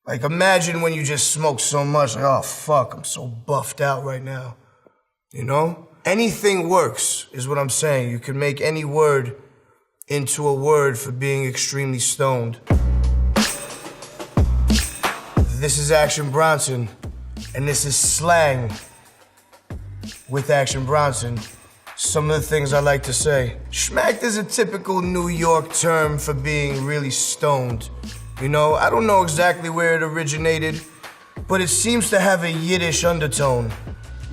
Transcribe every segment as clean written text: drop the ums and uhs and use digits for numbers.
Like, imagine when you just smoke so much, like, oh, fuck, I'm so buffed out right now. You know? Anything works, is what I'm saying. You can make any word into a word for being extremely stoned. This is Action Bronson, and this is Slang with Action Bronson. Some of the things I like to say. Schmacked is a typical New York term for being really stoned. You know, I don't know exactly where it originated, but it seems to have a Yiddish undertone,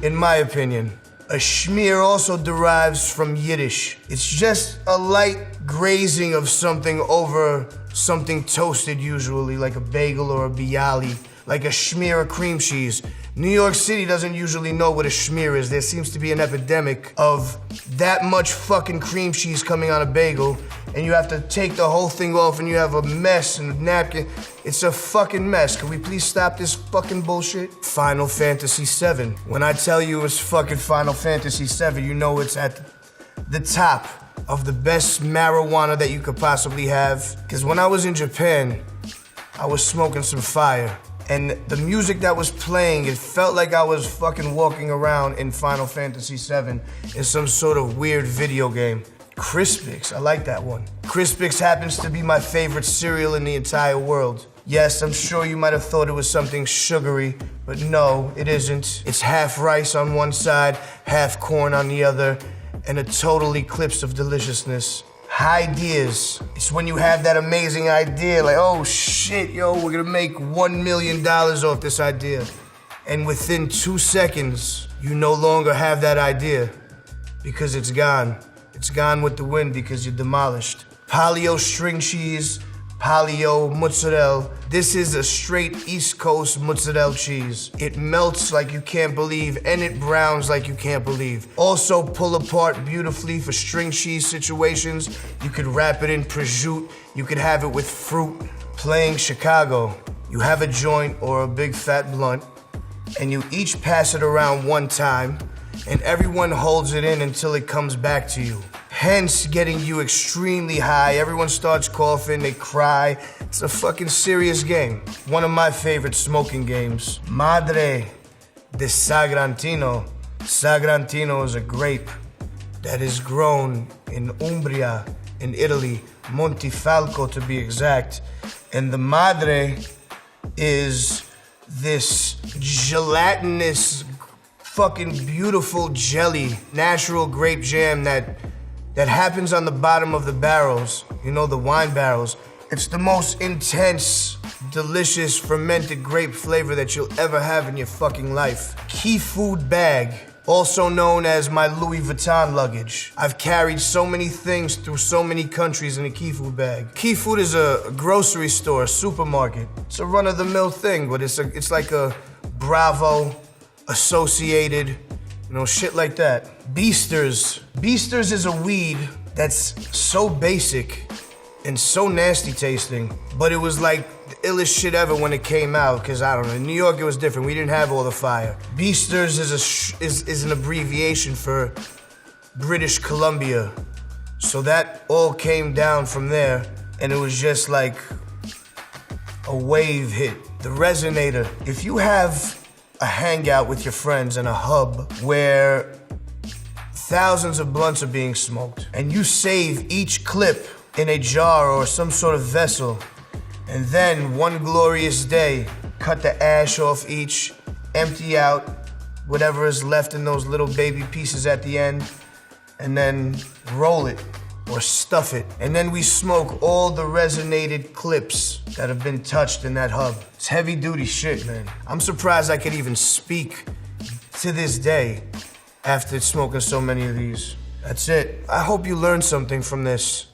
in my opinion. A Shmear also derives from Yiddish. It's just a light grazing of something over something toasted usually, like a bagel or a bialy, like a Shmear of cream cheese. New York City doesn't usually know what a Shmear is. There seems to be an epidemic of that much fucking cream cheese coming on a bagel, and you have to take the whole thing off and you have a mess and a napkin. It's a fucking mess. Can we please stop this fucking bullshit? Final Fantasy VII. When I tell you it's fucking Final Fantasy VII, you know it's at the top of the best marijuana that you could possibly have. Because when I was in Japan, I was smoking some fire. And the music that was playing, it felt like I was fucking walking around in Final Fantasy VII in some sort of weird video game. Crispix, I like that one. Crispix happens to be my favorite cereal in the entire world. Yes, I'm sure you might have thought it was something sugary, but no, it isn't. It's half rice on one side, half corn on the other, and a total eclipse of deliciousness. Ideas. It's when you have that amazing idea, like, oh shit, yo, we're gonna make $1 million off this idea. And within 2 seconds, you no longer have that idea because it's gone. It's gone with the wind because you're demolished. Paleo string cheese, paleo mozzarella. This is a straight East Coast mozzarella cheese. It melts like you can't believe, and it browns like you can't believe. Also pull apart beautifully for string cheese situations. You could wrap it in prosciutto. You could have it with fruit. Playing Chicago. You have a joint or a big fat blunt, and you each pass it around one time, and everyone holds it in until it comes back to you. Hence getting you extremely high. Everyone starts coughing, they cry. It's a fucking serious game. One of my favorite smoking games. Madre de Sorrentino. Sorrentino is a grape that is grown in Umbria, in Italy, Montefalco to be exact. And the Madre is this gelatinous, fucking beautiful jelly, natural grape jam that happens on the bottom of the barrels, you know, the wine barrels. It's the most intense, delicious, fermented grape flavor that you'll ever have in your fucking life. Key food bag, also known as my Louis Vuitton luggage. I've carried so many things through so many countries in a key food bag. Key food is a grocery store, a supermarket. It's a run-of-the-mill thing, but it's like a Bravo, Associated, you know, shit like that. Beasters. Beasters is a weed that's so basic and so nasty tasting, but it was like the illest shit ever when it came out, because I don't know, in New York it was different. We didn't have all the fire. Beasters is an abbreviation for British Columbia. So that all came down from there, and it was just like a wave hit. The Resonator. If you have a hangout with your friends in a hub where thousands of blunts are being smoked, and you save each clip in a jar or some sort of vessel, and then one glorious day, cut the ash off each, empty out whatever is left in those little baby pieces at the end, and then roll it or stuff it. And then we smoke all the resonated clips that have been touched in that hub. It's heavy duty shit, man. I'm surprised I could even speak to this day after smoking so many of these. That's it. I hope you learned something from this.